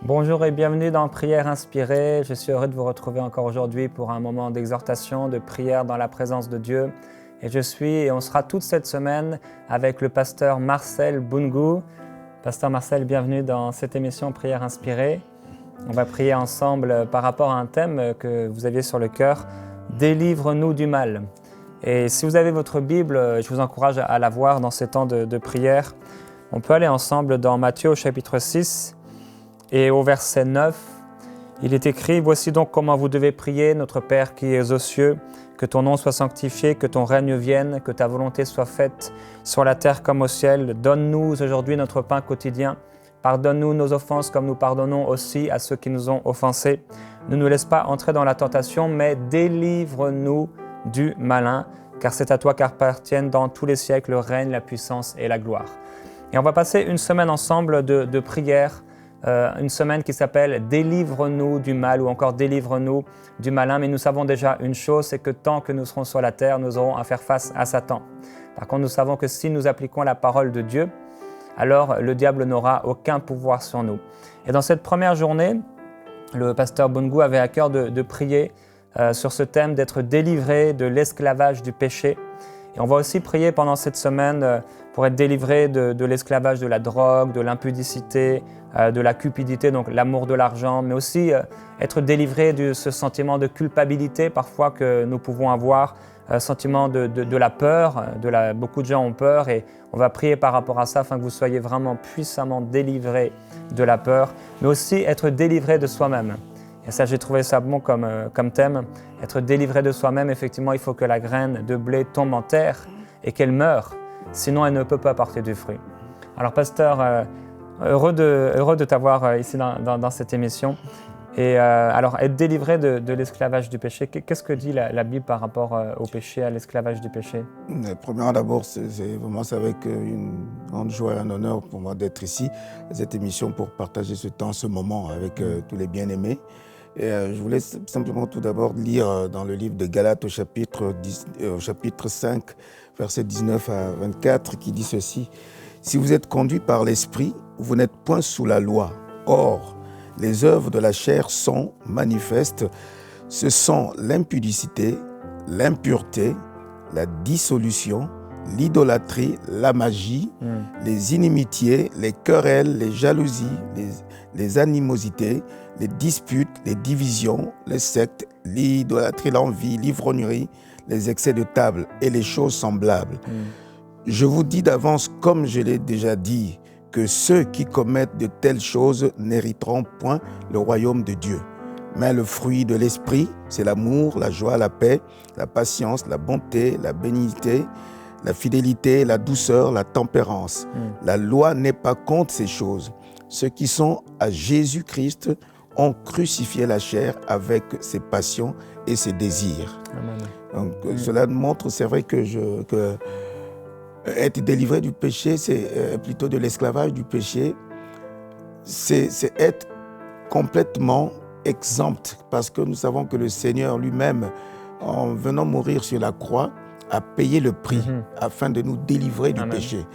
Bonjour et bienvenue dans Prière inspirée. Je suis heureux de vous retrouver encore aujourd'hui pour un moment d'exhortation, de prière dans la présence de Dieu. Et on sera toute cette semaine avec le pasteur Marcel Boungou. Pasteur Marcel, bienvenue dans cette émission Prière inspirée. On va prier ensemble par rapport à un thème que vous aviez sur le cœur, Délivre-nous du mal. Et si vous avez votre Bible, je vous encourage à la voir dans ces temps de prière. On peut aller ensemble dans Matthieu au chapitre 6 et au verset 9. Il est écrit « Voici donc comment vous devez prier, notre Père qui es aux cieux, que ton nom soit sanctifié, que ton règne vienne, que ta volonté soit faite sur la terre comme au ciel. Donne-nous aujourd'hui notre pain quotidien. Pardonne-nous nos offenses comme nous pardonnons aussi à ceux qui nous ont offensés. Ne nous laisse pas entrer dans la tentation, mais délivre-nous du malin, car c'est à toi qu'appartiennent dans tous les siècles le règne, la puissance et la gloire. » Et on va passer une semaine ensemble de prière, une semaine qui s'appelle « Délivre-nous du mal » ou encore « Délivre-nous du malin ». Mais nous savons déjà une chose, c'est que tant que nous serons sur la terre, nous aurons à faire face à Satan. Par contre, nous savons que si nous appliquons la parole de Dieu, alors le diable n'aura aucun pouvoir sur nous. Et dans cette première journée, le pasteur Boungou avait à cœur de prier sur ce thème d'être délivré de l'esclavage du péché. Et on va aussi prier pendant cette semaine pour être délivré de l'esclavage de la drogue, de l'impudicité, de la cupidité, donc l'amour de l'argent, mais aussi être délivré de ce sentiment de culpabilité parfois que nous pouvons avoir, sentiment de la peur, beaucoup de gens ont peur et on va prier par rapport à ça afin que vous soyez vraiment puissamment délivrés de la peur, mais aussi être délivré de soi-même. Et ça, j'ai trouvé ça bon comme thème. Être délivré de soi-même, effectivement, il faut que la graine de blé tombe en terre et qu'elle meure, sinon elle ne peut pas porter du fruit. Alors, pasteur, heureux de t'avoir ici dans cette émission. Et alors, être délivré de l'esclavage du péché, qu'est-ce que dit la Bible par rapport au péché, à l'esclavage du péché? Premièrement, d'abord, c'est avec une grande joie et un honneur pour moi d'être ici, à cette émission, pour partager ce moment avec tous les bien-aimés. Et je voulais simplement tout d'abord lire dans le livre de Galates au chapitre 5, versets 19 à 24, qui dit ceci. « Si vous êtes conduits par l'Esprit, vous n'êtes point sous la loi. Or, les œuvres de la chair sont manifestes. Ce sont l'impudicité, l'impureté, la dissolution, l'idolâtrie, la magie, les inimitiés, les querelles, les jalousies, les animosités, les disputes, les divisions, les sectes, l'idolâtrie, l'envie, l'ivrognerie, les excès de table et les choses semblables. Je vous dis d'avance, comme je l'ai déjà dit, que ceux qui commettent de telles choses n'hériteront point le royaume de Dieu. Mais le fruit de l'esprit, c'est l'amour, la joie, la paix, la patience, la bonté, la bénignité, la fidélité, la douceur, la tempérance. La loi n'est pas contre ces choses. Ceux qui sont à Jésus-Christ ont crucifié la chair avec ses passions et ses désirs. Amen. Donc, cela montre, c'est vrai que être délivré du péché, c'est plutôt de l'esclavage du péché, c'est être complètement exempt, parce que nous savons que le Seigneur lui-même, en venant mourir sur la croix, a payé le prix afin de nous délivrer du péché.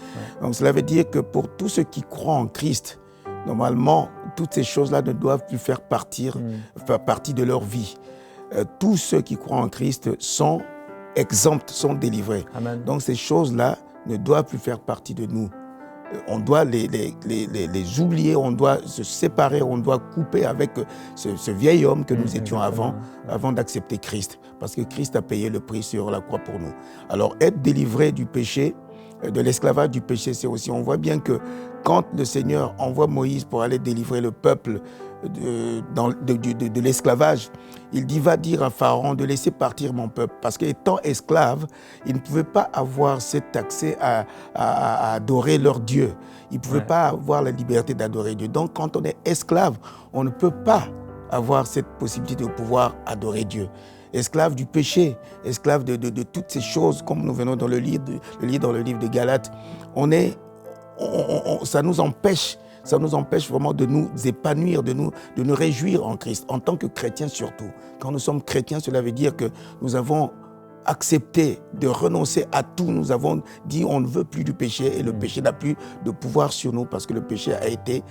Donc cela veut dire que pour tous ceux qui croient en Christ, normalement, toutes ces choses-là ne doivent plus faire partie de leur vie. Tous ceux qui croient en Christ sont exempts, sont délivrés. Amen. Donc ces choses-là ne doivent plus faire partie de nous. On doit les oublier, on doit se séparer, on doit couper avec ce vieil homme que nous étions avant d'accepter Christ. Parce que Christ a payé le prix sur la croix pour nous. Alors être délivré du péché, de l'esclavage du péché, c'est aussi, on voit bien que quand le Seigneur envoie Moïse pour aller délivrer le peuple de l'esclavage, il dit, va dire à Pharaon de laisser partir mon peuple. Parce qu'étant esclave, ils ne pouvaient pas avoir cet accès à adorer leur Dieu. Ils ne pouvaient pas avoir la liberté d'adorer Dieu. Donc quand on est esclave, on ne peut pas avoir cette possibilité de pouvoir adorer Dieu. Esclave du péché, esclave de toutes ces choses, comme nous venons dans le lire dans le livre de Galates, ça nous empêche vraiment de nous épanouir, de nous réjouir en Christ, en tant que chrétiens surtout. Quand nous sommes chrétiens, cela veut dire que nous avons accepté de renoncer à tout. Nous avons dit on ne veut plus du péché et le péché n'a plus de pouvoir sur nous parce que le péché a été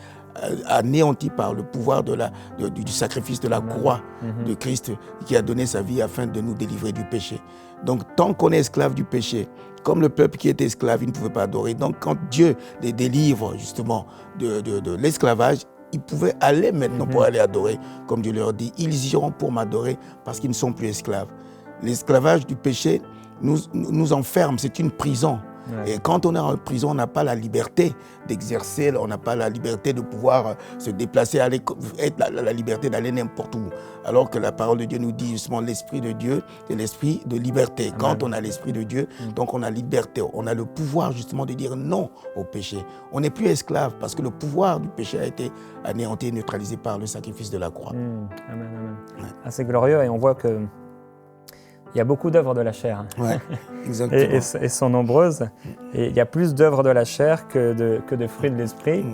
anéanti par le pouvoir du sacrifice de la croix de Christ qui a donné sa vie afin de nous délivrer du péché. Donc tant qu'on est esclave du péché, comme le peuple qui était esclave, il ne pouvait pas adorer. Donc quand Dieu les délivre justement de l'esclavage, ils pouvaient aller maintenant pour aller adorer, comme Dieu leur dit. Ils iront pour m'adorer parce qu'ils ne sont plus esclaves. L'esclavage du péché nous enferme, c'est une prison. Ouais. Et quand on est en prison, on n'a pas la liberté d'exercer, on n'a pas la liberté de pouvoir se déplacer, la liberté d'aller n'importe où. Alors que la parole de Dieu nous dit justement l'Esprit de Dieu, c'est l'Esprit de liberté. Amen. Quand on a l'Esprit de Dieu, donc on a liberté, on a le pouvoir justement de dire non au péché. On n'est plus esclave parce que le pouvoir du péché a été anéanti, neutralisé par le sacrifice de la croix. Amen, amen. Ouais. Ah, c'est glorieux et on voit que il y a beaucoup d'œuvres de la chair. Ouais, exactement. et sont nombreuses. Et il y a plus d'œuvres de la chair que de fruits de l'esprit.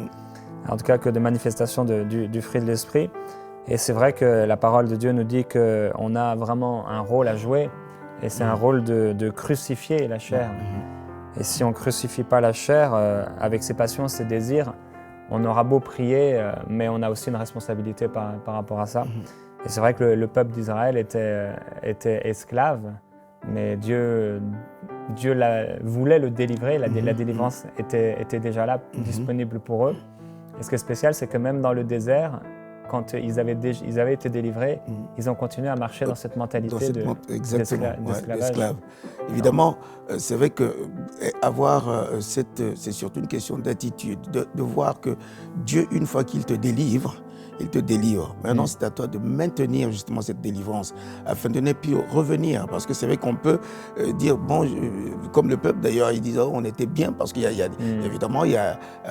En tout cas, que de manifestations du fruit de l'esprit. Et c'est vrai que la parole de Dieu nous dit qu'on a vraiment un rôle à jouer. Et c'est un rôle de crucifier la chair. Et si on ne crucifie pas la chair avec ses passions, ses désirs, on aura beau prier, mais on a aussi une responsabilité par rapport à ça. Et c'est vrai que le peuple d'Israël était esclave, mais Dieu voulait le délivrer, la délivrance était déjà là, disponible pour eux. Et ce qui est spécial, c'est que même dans le désert, quand ils avaient été délivrés, ils ont continué à marcher dans cette mentalité d'esclavage. Évidemment, c'est vrai que c'est surtout une question d'attitude, de voir que Dieu, une fois qu'il te délivre, il te délivre. Maintenant, c'est à toi de maintenir justement cette délivrance afin de ne plus revenir. Parce que c'est vrai qu'on peut dire, comme le peuple d'ailleurs, ils disent, on était bien parce qu'il y a évidemment,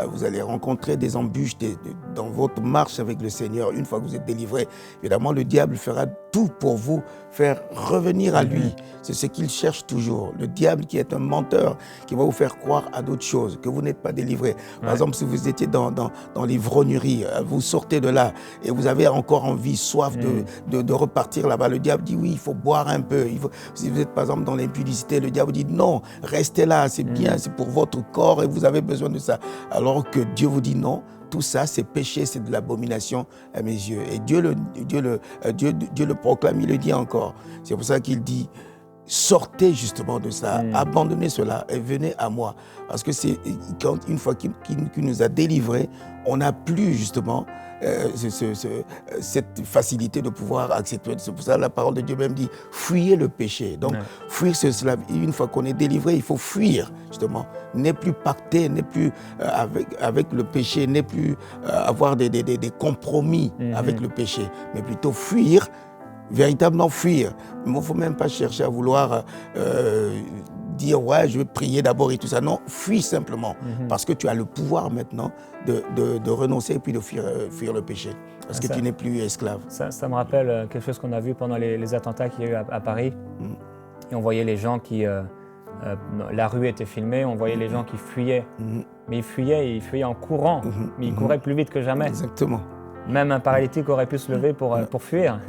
vous allez rencontrer des embûches dans votre marche avec le Seigneur. Une fois que vous êtes délivré, évidemment, le diable fera tout pour vous faire revenir à lui. C'est ce qu'il cherche toujours. Le diable qui est un menteur, qui va vous faire croire à d'autres choses, que vous n'êtes pas délivré. Par exemple, si vous étiez dans l'ivrognerie, vous sortez de là et vous avez encore envie, soif de repartir là-bas, le diable dit oui, il faut boire un peu. Si vous êtes par exemple dans l'impudicité, le diable dit non, restez là, c'est bien, c'est pour votre corps et vous avez besoin de ça. Alors que Dieu vous dit non. Tout ça, c'est péché, c'est de l'abomination à mes yeux. Et Dieu le proclame, il le dit encore. C'est pour ça qu'il dit, sortez justement de ça, abandonnez cela et venez à moi. Parce que c'est une fois qu'il nous a délivrés, on n'a plus justement cette facilité de pouvoir accepter. C'est pour ça que la parole de Dieu même dit, fuyez le péché. Donc, fuir cela, une fois qu'on est délivré, il faut fuir justement. N'est plus pacter, n'est plus avec le péché, n'est plus avoir des compromis avec le péché, mais plutôt fuir, véritablement fuir. Il ne faut même pas chercher à vouloir dire ouais, je vais prier d'abord et tout ça. Non, fuis simplement parce que tu as le pouvoir maintenant de renoncer et puis de fuir le péché parce que tu n'es plus esclave. Ça me rappelle quelque chose qu'on a vu pendant les attentats qu'il y a eu à Paris. Et on voyait les gens qui... la rue était filmée, on voyait les gens qui fuyaient. Mais ils fuyaient en courant, mais ils couraient plus vite que jamais. Exactement. Même un paralytique aurait pu se lever pour fuir.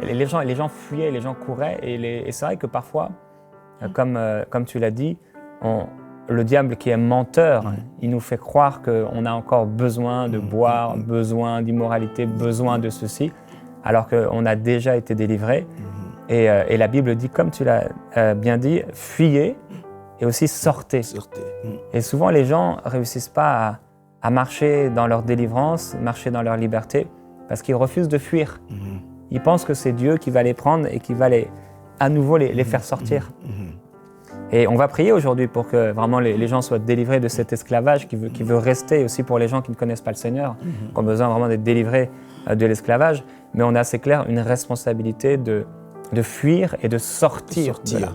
Et les gens fuyaient, les gens couraient. Et c'est vrai que parfois, comme tu l'as dit, le diable qui est menteur, il nous fait croire qu'on a encore besoin de boire, besoin d'immoralité, besoin de ceci, alors qu'on a déjà été délivré. Et la Bible dit, comme tu l'as bien dit, fuyez et aussi sortez. Et souvent, les gens ne réussissent pas à marcher dans leur délivrance, marcher dans leur liberté, parce qu'ils refusent de fuir. Ils pensent que c'est Dieu qui va les prendre et qui va à nouveau les faire sortir. Et on va prier aujourd'hui pour que vraiment les gens soient délivrés de cet esclavage qui veut rester aussi pour les gens qui ne connaissent pas le Seigneur, qui ont besoin vraiment d'être délivrés de l'esclavage. Mais on a, c'est clair, une responsabilité de fuir et de sortir de là.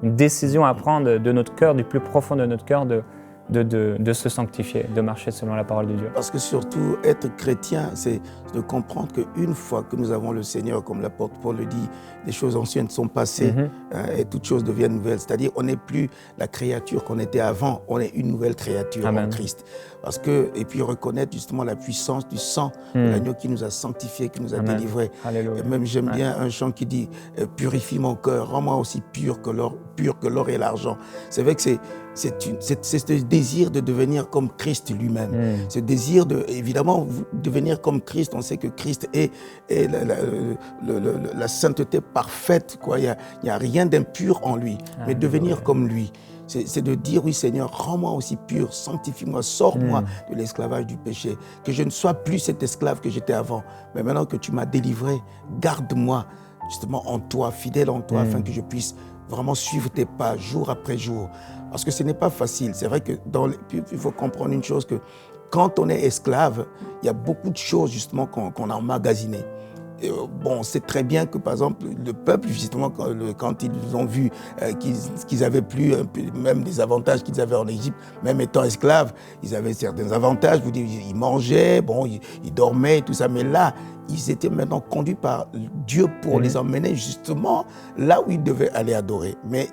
Une décision à prendre de notre cœur, du plus profond de notre cœur, de de se sanctifier, de marcher selon la parole de Dieu. Parce que surtout, être chrétien, c'est de comprendre qu'une fois que nous avons le Seigneur, comme l'apôtre Paul le dit, les choses anciennes sont passées et toutes choses deviennent nouvelles. C'est-à-dire, on n'est plus la créature qu'on était avant, on est une nouvelle créature en Christ. Parce que, et puis reconnaître justement la puissance du sang de l'agneau qui nous a sanctifiés, qui nous a délivrés. Alléluia. Et même j'aime bien un chant qui dit « Purifie mon cœur, rends-moi aussi pur que l'or et l'argent ». C'est vrai que c'est ce désir de devenir comme Christ lui-même. Ce désir de, évidemment, devenir comme Christ. On sait que Christ est la sainteté parfaite, quoi. Il n'y a rien d'impur en lui. Mais devenir comme lui, c'est de dire, oui Seigneur, rends-moi aussi pur, sanctifie-moi, sors-moi de l'esclavage du péché. Que je ne sois plus cet esclave que j'étais avant. Mais maintenant que tu m'as délivré, garde-moi justement en toi, fidèle en toi, afin que je puisse vraiment suivre tes pas jour après jour. Parce que ce n'est pas facile. C'est vrai que il faut comprendre une chose, que quand on est esclave, il y a beaucoup de choses justement qu'on a emmagasinées. Et bon, c'est très bien que, par exemple, le peuple, justement, quand ils ont vu qu'ils n'avaient plus même des avantages qu'ils avaient en Égypte, même étant esclaves, ils avaient certains avantages. Vous dites, ils mangeaient, bon, ils dormaient, tout ça. Mais là, ils étaient maintenant conduits par Dieu pour les emmener justement là où ils devaient aller adorer. Mais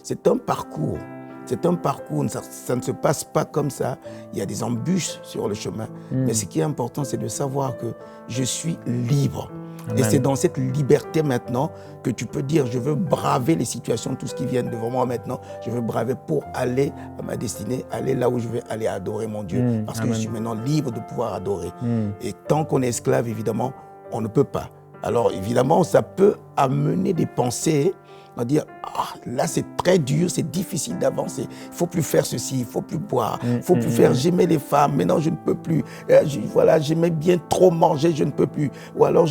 c'est un parcours. C'est un parcours, ça ne se passe pas comme ça. Il y a des embûches sur le chemin. Mais ce qui est important, c'est de savoir que je suis libre. Amen. Et c'est dans cette liberté maintenant que tu peux dire, je veux braver les situations, tout ce qui vient devant moi maintenant. Je veux braver pour aller à ma destinée, aller là où je vais aller adorer mon Dieu. Parce que je suis maintenant libre de pouvoir adorer. Et tant qu'on est esclave, évidemment, on ne peut pas. Alors évidemment, ça peut amener des pensées, on va dire, là c'est très dur, c'est difficile d'avancer, il ne faut plus faire ceci, il ne faut plus boire, il ne faut plus faire, j'aimais les femmes, maintenant je ne peux plus, voilà, j'aimais bien trop manger, je ne peux plus. Ou alors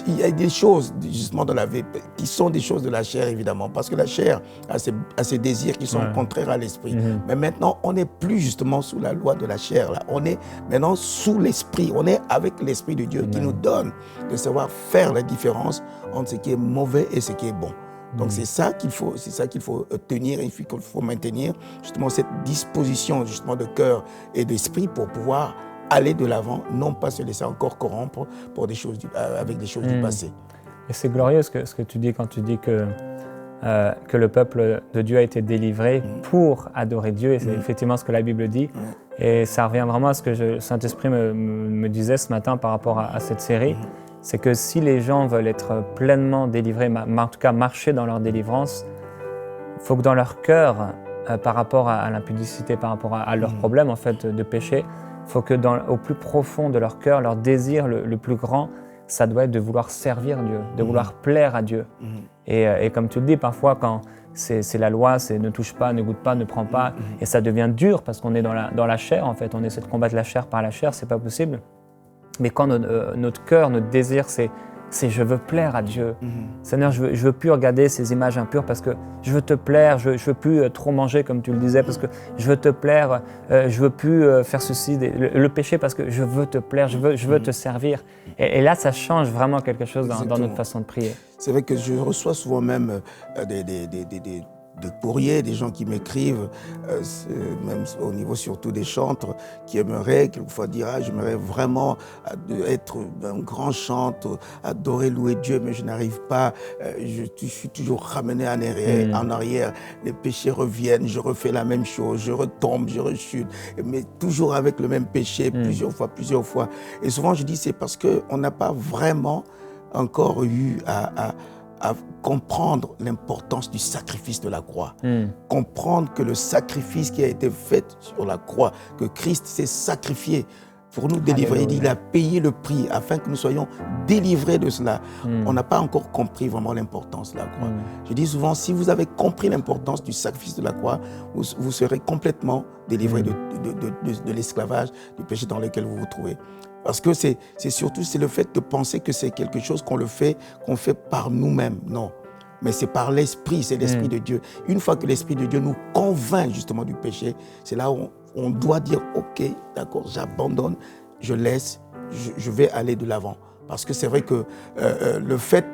il y a des choses justement dans la vie qui sont des choses de la chair évidemment, parce que la chair a ses désirs qui sont contraires à l'esprit. Mais maintenant on n'est plus justement sous la loi de la chair, là. On est maintenant sous l'esprit, on est avec l'esprit de Dieu qui nous donne de savoir faire la différence entre ce qui est mauvais et ce qui est bon. Donc c'est ça qu'il faut tenir, il faut maintenir justement cette disposition justement de cœur et d'esprit pour pouvoir aller de l'avant, non pas se laisser encore corrompre pour des choses avec des choses du passé. Et c'est glorieux ce que tu dis quand tu dis que le peuple de Dieu a été délivré pour adorer Dieu, et c'est effectivement ce que la Bible dit. Et ça revient vraiment à ce que le Saint-Esprit me disait ce matin par rapport à cette série. C'est que si les gens veulent être pleinement délivrés, en tout cas marcher dans leur délivrance, il faut que dans leur cœur, par rapport à l'impudicité, par rapport à leurs problèmes en fait, de péché, il faut que au plus profond de leur cœur, leur désir le plus grand, ça doit être de vouloir servir Dieu, de vouloir plaire à Dieu. Et comme tu le dis, parfois quand c'est la loi, c'est ne touche pas, ne goûte pas, ne prends pas, et ça devient dur parce qu'on est dans la chair en fait, on essaie de combattre la chair par la chair, c'est pas possible. Mais quand notre cœur, notre désir, c'est je veux plaire à Dieu. Seigneur, je veux plus regarder ces images impures parce que je veux te plaire, je veux plus trop manger comme tu le disais parce que je veux te plaire, je veux plus faire ceci, le péché parce que je veux te plaire, je veux te servir. Et là, ça change vraiment quelque chose dans notre façon de prier. C'est vrai que je reçois souvent même des courriers, des gens qui m'écrivent, même au niveau surtout des chantres, qui aimeraient quelquefois dire « j'aimerais vraiment être un grand chantre, adorer, louer Dieu, mais je n'arrive pas, je suis toujours ramené en arrière, les péchés reviennent, je refais la même chose, je retombe, je rechute, mais toujours avec le même péché, plusieurs fois. Et souvent je dis c'est parce qu'on n'a pas vraiment encore eu à comprendre l'importance du sacrifice de la croix. Comprendre que le sacrifice qui a été fait sur la croix, que Christ s'est sacrifié pour nous délivrer. Il a payé le prix afin que nous soyons délivrés de cela. On n'a pas encore compris vraiment l'importance de la croix. Je dis souvent, si vous avez compris l'importance du sacrifice de la croix, vous serez complètement délivrés de l'esclavage, du péché dans lequel vous vous trouvez. Parce que c'est surtout le fait de penser que c'est quelque chose qu'on fait par nous-mêmes. Non, mais c'est par l'Esprit, c'est l'Esprit de Dieu. Une fois que l'Esprit de Dieu nous convainc justement du péché, c'est là où on doit dire « Ok, d'accord, j'abandonne, je laisse, je vais aller de l'avant. » Parce que c'est vrai que le fait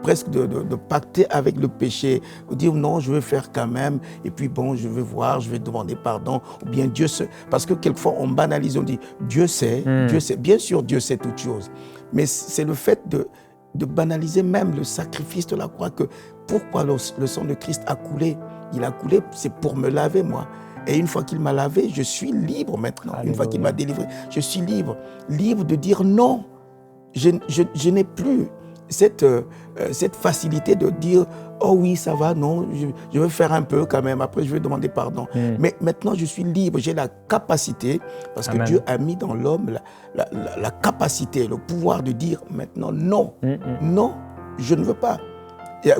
presque de pacter avec le péché, de dire non, je veux faire quand même, et puis bon, je vais voir, je vais demander pardon, ou bien Dieu sait. Parce que quelquefois, on banalise, on dit Dieu sait, Dieu sait. Bien sûr, Dieu sait toutes choses. Mais c'est le fait de banaliser même le sacrifice de la croix, que pourquoi le sang de Christ a coulé. Il a coulé, c'est pour me laver, moi. Et une fois qu'il m'a lavé, je suis libre maintenant. Alléluia. Une fois qu'il m'a délivré, je suis libre. Libre de dire non. Je n'ai plus cette facilité de dire « Oh oui, ça va, non, je vais faire un peu quand même, après je vais demander pardon. » Mais maintenant, je suis libre, j'ai la capacité, parce que Dieu a mis dans l'homme la capacité, le pouvoir de dire maintenant « Non, non, je ne veux pas. » Il y a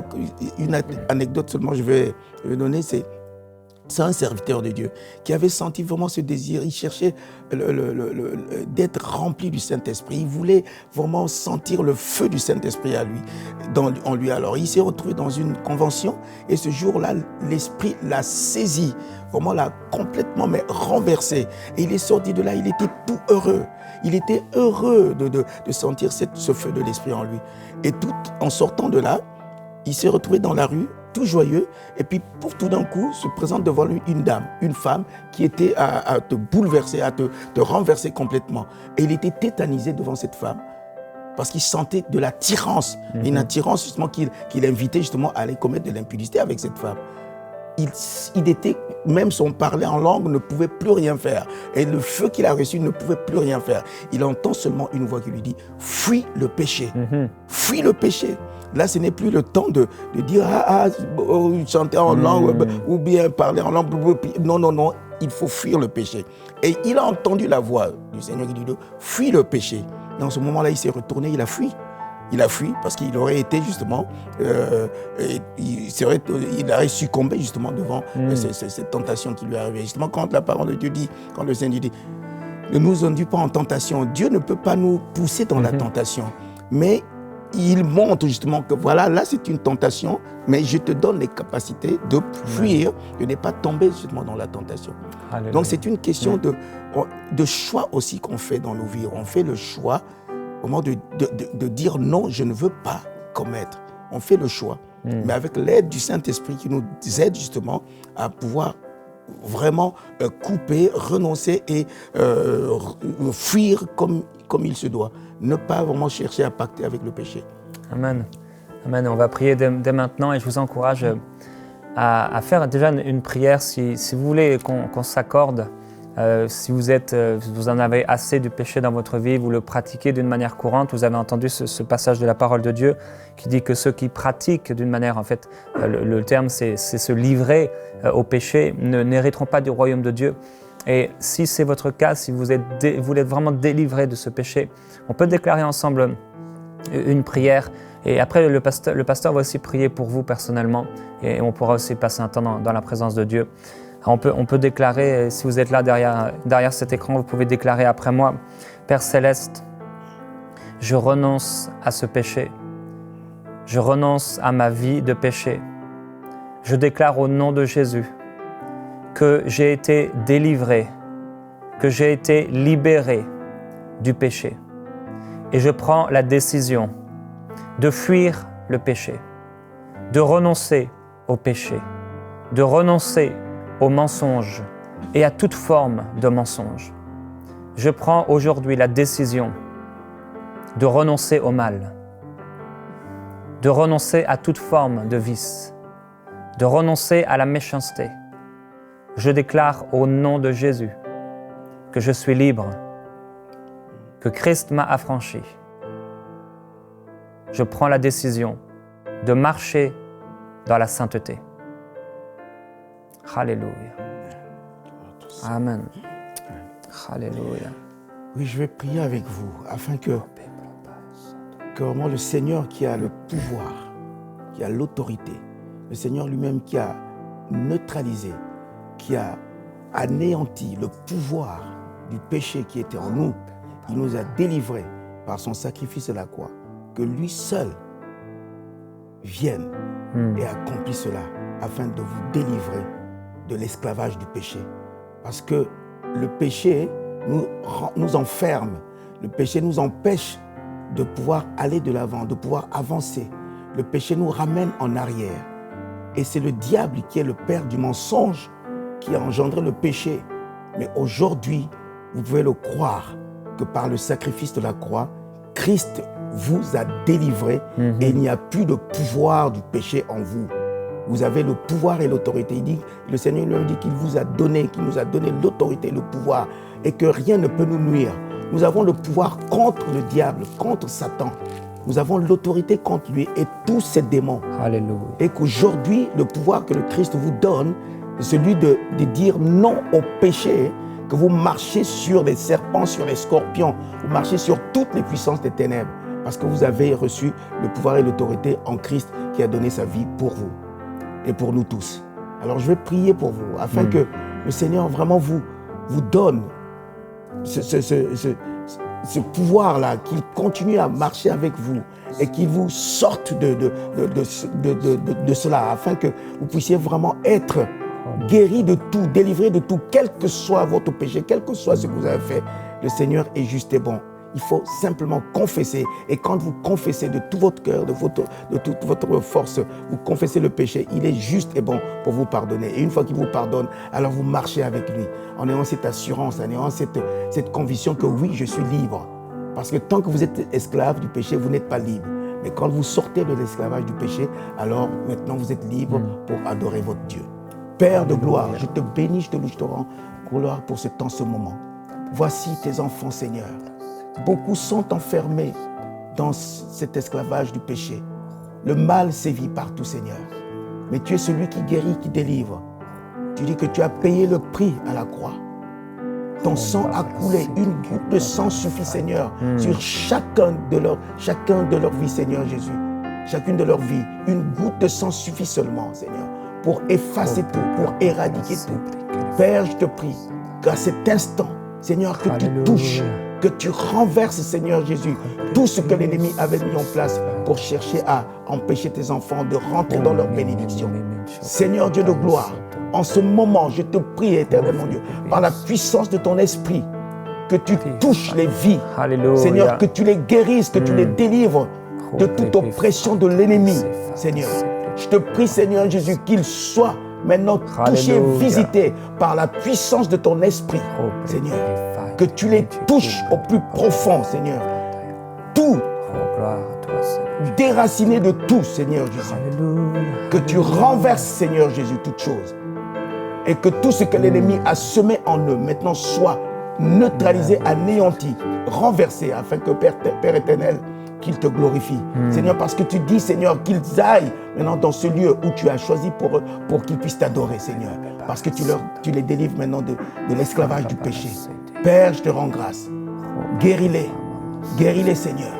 une anecdote seulement je vais donner, c'est un serviteur de Dieu qui avait senti vraiment ce désir. Il cherchait d'être rempli du Saint-Esprit. Il voulait vraiment sentir le feu du Saint-Esprit en lui. Alors, il s'est retrouvé dans une convention et ce jour-là, l'Esprit l'a saisi, vraiment l'a complètement renversé. Et il est sorti de là, il était tout heureux. Il était heureux de sentir ce feu de l'Esprit en lui. Et tout en sortant de là, il s'est retrouvé dans la rue, tout joyeux, et puis pour tout d'un coup se présente devant lui une dame, une femme qui était à te bouleverser, à te renverser complètement. Et il était tétanisé devant cette femme parce qu'il sentait de l'attirance, une attirance justement qu'il invitait justement à aller commettre de l'impudicité avec cette femme. Il était, même son parler en langue ne pouvait plus rien faire. Et le feu qu'il a reçu ne pouvait plus rien faire. Il entend seulement une voix qui lui dit « Fuis le péché, fuis le péché ». Là, ce n'est plus le temps de dire chanter en langue ou bien parler en langue. Non, non, non, il faut fuir le péché. Et il a entendu la voix du Seigneur qui lui dit « Fuis le péché ». Dans ce moment-là, il s'est retourné, il a fui. Il a fui parce qu'il aurait été justement, il aurait succombé justement devant cette tentation qui lui est arrivée. Justement, quand la parole de Dieu dit, quand le Seigneur dit, ne nous induis pas en tentation, Dieu ne peut pas nous pousser dans la tentation. Mais il montre justement que voilà, là c'est une tentation, mais je te donne les capacités de fuir, de ne pas tomber justement dans la tentation. Alléluia. Donc c'est une question de choix aussi qu'on fait dans nos vies. On fait le choix au moment de dire non, je ne veux pas commettre. On fait le choix, mais avec l'aide du Saint-Esprit qui nous aide justement à pouvoir vraiment couper, renoncer et fuir comme il se doit. Ne pas vraiment chercher à pacter avec le péché. Amen. Amen. On va prier dès maintenant et je vous encourage à faire déjà une prière si vous voulez qu'on s'accorde. Si vous en avez assez du péché dans votre vie, vous le pratiquez d'une manière courante, vous avez entendu ce passage de la parole de Dieu qui dit que ceux qui pratiquent d'une manière, en fait, le terme c'est se livrer au péché, n'hériteront pas du royaume de Dieu. Et si c'est votre cas, si vous voulez vraiment délivrer de ce péché, on peut déclarer ensemble une prière. Et après, le pasteur va aussi prier pour vous personnellement. Et on pourra aussi passer un temps dans la présence de Dieu. On peut déclarer, si vous êtes là derrière cet écran, vous pouvez déclarer après moi, Père Céleste, je renonce à ce péché. Je renonce à ma vie de péché. Je déclare au nom de Jésus que j'ai été délivré, que j'ai été libéré du péché. Et je prends la décision de fuir le péché, de renoncer au péché, de renoncer au mensonge et à toute forme de mensonge. Je prends aujourd'hui la décision de renoncer au mal, de renoncer à toute forme de vice, de renoncer à la méchanceté. Je déclare au nom de Jésus que je suis libre, que Christ m'a affranchi. Je prends la décision de marcher dans la sainteté. Alléluia. Amen. Alléluia. Oui, je vais prier avec vous afin que vraiment le Seigneur qui a le pouvoir, qui a l'autorité, le Seigneur lui-même qui a neutralisé, qui a anéanti le pouvoir du péché qui était en nous, il nous a délivrés par son sacrifice à la croix, que lui seul vienne et accomplisse cela afin de vous délivrer de l'esclavage du péché. Parce que le péché nous enferme, le péché nous empêche de pouvoir aller de l'avant, de pouvoir avancer. Le péché nous ramène en arrière. Et c'est le diable qui est le père du mensonge qui a engendré le péché. Mais aujourd'hui, vous pouvez le croire que par le sacrifice de la croix, Christ vous a délivré et il n'y a plus de pouvoir du péché en vous. Vous avez le pouvoir et l'autorité. Il dit, le Seigneur lui dit qu'il vous a donné, qu'il nous a donné l'autorité et le pouvoir et que rien ne peut nous nuire. Nous avons le pouvoir contre le diable, contre Satan. Nous avons l'autorité contre lui et tous ses démons. Alléluia. Et qu'aujourd'hui, le pouvoir que le Christ vous donne, c'est celui de dire non au péché, que vous marchez sur les serpents, sur les scorpions, vous marchez sur toutes les puissances des ténèbres, parce que vous avez reçu le pouvoir et l'autorité en Christ qui a donné sa vie pour vous et pour nous tous. Alors je vais prier pour vous, afin que le Seigneur vraiment vous donne ce pouvoir-là, qu'il continue à marcher avec vous et qu'il vous sorte de cela, afin que vous puissiez vraiment être guéri de tout, délivré de tout, quel que soit votre péché, quel que soit ce que vous avez fait. Le Seigneur est juste et bon. Il faut simplement confesser. Et quand vous confessez de tout votre cœur, de toute votre force, vous confessez le péché, il est juste et bon pour vous pardonner. Et une fois qu'il vous pardonne, alors vous marchez avec lui, en ayant cette assurance, en ayant cette conviction que oui, je suis libre. Parce que tant que vous êtes esclave du péché, vous n'êtes pas libre. Mais quand vous sortez de l'esclavage du péché, alors maintenant vous êtes libre pour adorer votre Dieu. Père de gloire, je te bénis, je te loue, je te rends gloire pour ce temps, ce moment. Voici tes enfants, Seigneur. Beaucoup sont enfermés dans cet esclavage du péché. Le mal sévit partout, Seigneur. Mais tu es celui qui guérit, qui délivre. Tu dis que tu as payé le prix à la croix. Ton sang a coulé, une goutte de sang suffit, Seigneur, sur chacun de leur vie, Seigneur Jésus. Chacune de leur vie, une goutte de sang suffit seulement, Seigneur, pour effacer tout, pour éradiquer tout. Père, je te prie qu'à cet instant, Seigneur, que tu touches, que tu renverses, Seigneur Jésus, tout ce que l'ennemi avait mis en place pour chercher à empêcher tes enfants de rentrer dans leur bénédiction. Seigneur Dieu de gloire, en ce moment, je te prie, éternel mon Dieu, par la puissance de ton esprit, que tu touches les vies. Alléluia. Seigneur, que tu les guérisses, que tu les délivres de toute oppression de l'ennemi, Seigneur. Je te prie, Seigneur Jésus, qu'ils soient maintenant touchés, visités par la puissance de ton esprit, Seigneur. Que tu les touches au plus profond, Seigneur. Tout, déraciné de tout, Seigneur Jésus. Que tu renverses, Seigneur Jésus, toutes choses. Et que tout ce que l'ennemi a semé en eux, maintenant, soit neutralisé, anéanti, renversé, afin que Père éternel, qu'il te glorifie. Seigneur, parce que tu dis, Seigneur, qu'ils aillent maintenant dans ce lieu où tu as choisi pour qu'ils puissent t'adorer, Seigneur. Parce que tu les délivres maintenant de l'esclavage du péché. Père, je te rends grâce. Guéris-les, Seigneur.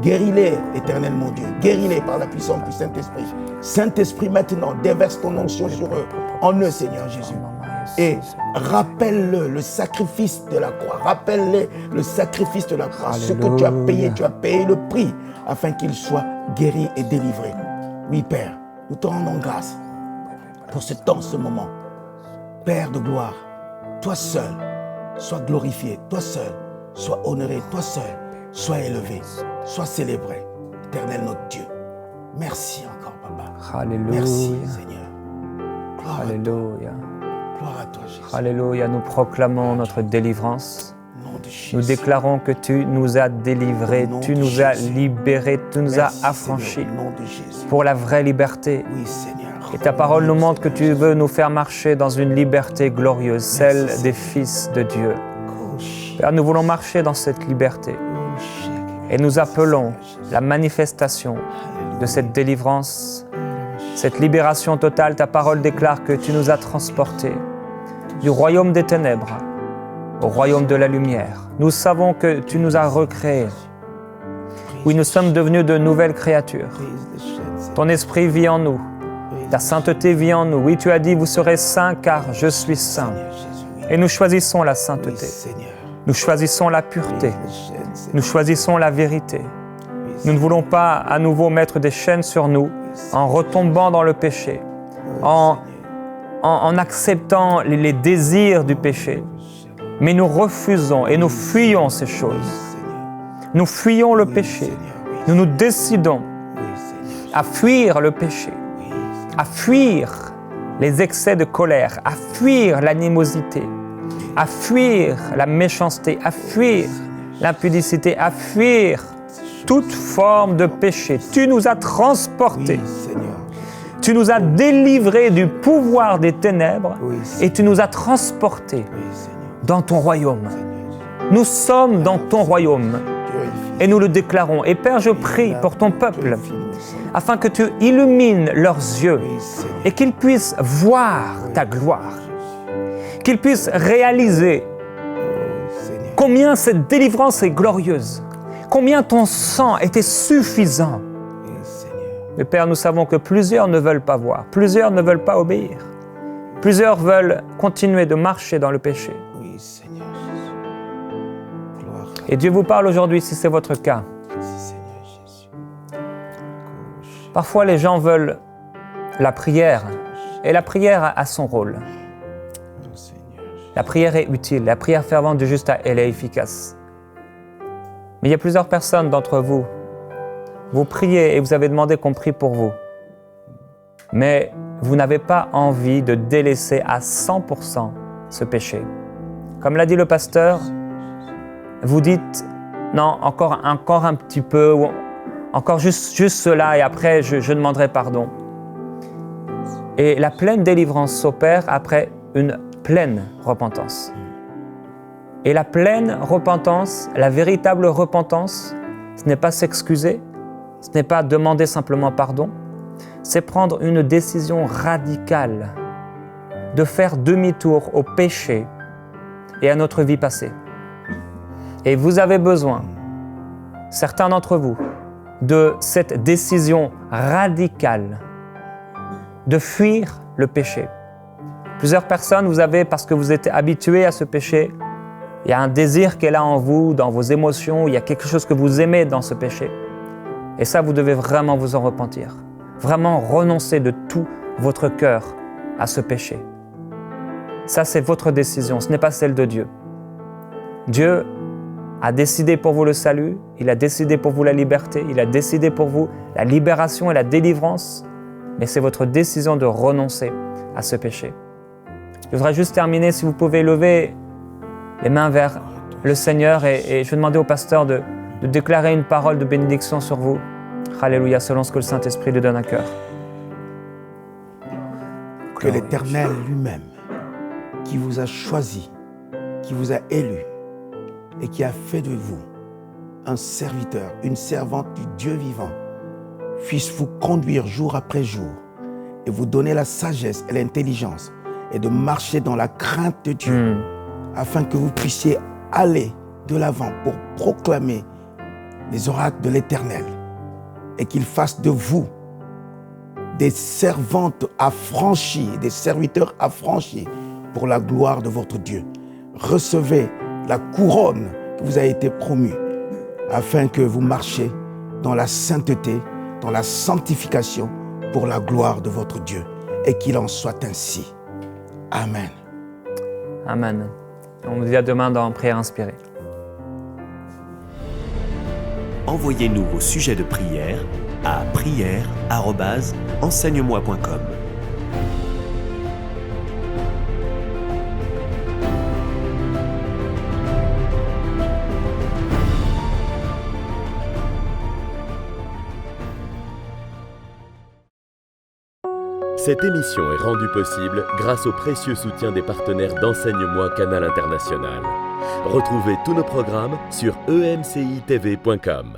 Guéris-les, éternel mon Dieu. Guéris-les par la puissance du Saint-Esprit. Saint-Esprit, maintenant, déverse ton onction sur eux, en eux, Seigneur Jésus. Et rappelle-le sacrifice de la croix. Rappelle-le le sacrifice de la croix. Alléluia. Ce que tu as payé le prix afin qu'ils soient guéris et délivrés. Oui, Père, nous te rendons grâce pour ce temps, ce moment. Père de gloire, toi seul, sois glorifié. Toi seul, sois honoré. Toi seul, sois élevé. Sois célébré. Éternel notre Dieu. Merci encore, Papa. Alléluia. Merci, Seigneur. Gloire Alléluia. Gloire à toi, Jésus. Alléluia, nous proclamons notre délivrance. Nous déclarons que tu nous as délivrés, tu nous as libérés, tu nous as affranchis pour la vraie liberté. Oui, Seigneur. Et ta parole nous montre que tu veux nous faire marcher dans une liberté glorieuse, celle des fils de Dieu. Père, nous voulons marcher dans cette liberté. Et nous appelons la manifestation de cette délivrance, cette libération totale. Ta parole déclare que tu nous as transportés du royaume des ténèbres au royaume de la lumière. Nous savons que tu nous as recréés. Oui, nous sommes devenus de nouvelles créatures. Ton esprit vit en nous. Ta sainteté vit en nous. Oui, tu as dit, vous serez saints car je suis saint. Et nous choisissons la sainteté. Nous choisissons la pureté. Nous choisissons la vérité. Nous ne voulons pas à nouveau mettre des chaînes sur nous en retombant dans le péché, en acceptant les désirs du péché. Mais nous refusons et nous fuyons ces choses. Nous fuyons le Oui, péché. Seigneur, oui, Nous nous décidons oui, Seigneur. à fuir le péché, Oui, à fuir les excès de colère, à fuir l'animosité, à fuir la méchanceté, à fuir l'impudicité, à fuir toute forme de péché. Tu nous as transportés, oui, Seigneur. tu nous as délivrés du pouvoir des ténèbres Oui, et Seigneur. tu nous as transportés Oui, Seigneur. dans ton royaume. Seigneur. Nous sommes dans ton royaume Purifie. et nous le déclarons. Et Père, je prie pour ton peuple Purifie-nous, Seigneur. afin que tu illumines leurs yeux Oui, Seigneur. et qu'ils puissent voir ta gloire, qu'ils puissent réaliser Oh, Seigneur. combien cette délivrance est glorieuse, combien ton sang était suffisant. Oui, Seigneur. Mais Père, nous savons que plusieurs ne veulent pas voir, plusieurs ne veulent pas obéir, plusieurs veulent continuer de marcher dans le péché. Oui, Seigneur Jésus. Gloire à Et Dieu vous parle aujourd'hui si c'est votre cas. toi, Seigneur Jésus. Gauche. Parfois les gens veulent la prière et la prière a son rôle. Oh, Seigneur. La prière est utile, la prière fervente du juste, elle est efficace. Mais il y a plusieurs personnes d'entre vous, vous priez et vous avez demandé qu'on prie pour vous. Mais vous n'avez pas envie de délaisser à 100% ce péché. Comme l'a dit le pasteur, vous dites, non, encore un petit peu, ou encore juste cela et après je demanderai pardon. Et la pleine délivrance s'opère après une pleine repentance. Et la pleine repentance, la véritable repentance, ce n'est pas s'excuser, ce n'est pas demander simplement pardon, c'est prendre une décision radicale de faire demi-tour au péché et à notre vie passée. Et vous avez besoin, certains d'entre vous, de cette décision radicale de fuir le péché. Plusieurs personnes, vous avez, parce que vous êtes habitués à ce péché, il y a un désir qui est là en vous, dans vos émotions, il y a quelque chose que vous aimez dans ce péché. Et ça, vous devez vraiment vous en repentir. Vraiment renoncer de tout votre cœur à ce péché. Ça, c'est votre décision, ce n'est pas celle de Dieu. Dieu a décidé pour vous le salut, il a décidé pour vous la liberté, il a décidé pour vous la libération et la délivrance, mais c'est votre décision de renoncer à ce péché. Je voudrais juste terminer, si vous pouvez lever les mains vers le Seigneur et je vais demander au pasteur de déclarer une parole de bénédiction sur vous. Alléluia, selon ce que le Saint-Esprit lui donne à cœur. Que l'Éternel lui-même, qui vous a choisi, qui vous a élu et qui a fait de vous un serviteur, une servante du Dieu vivant, puisse vous conduire jour après jour et vous donner la sagesse et l'intelligence et de marcher dans la crainte de Dieu afin que vous puissiez aller de l'avant pour proclamer les oracles de l'Éternel et qu'il fasse de vous des servantes affranchies, des serviteurs affranchis pour la gloire de votre Dieu. Recevez la couronne qui vous a été promue afin que vous marchiez dans la sainteté, dans la sanctification pour la gloire de votre Dieu et qu'il en soit ainsi. Amen. Amen. On vous dit à demain dans Prière inspirée. Envoyez-nous vos sujets de prière à prière@enseigne-moi.com. Cette émission est rendue possible grâce au précieux soutien des partenaires d'Enseigne-moi Canal International. Retrouvez tous nos programmes sur emcitv.com.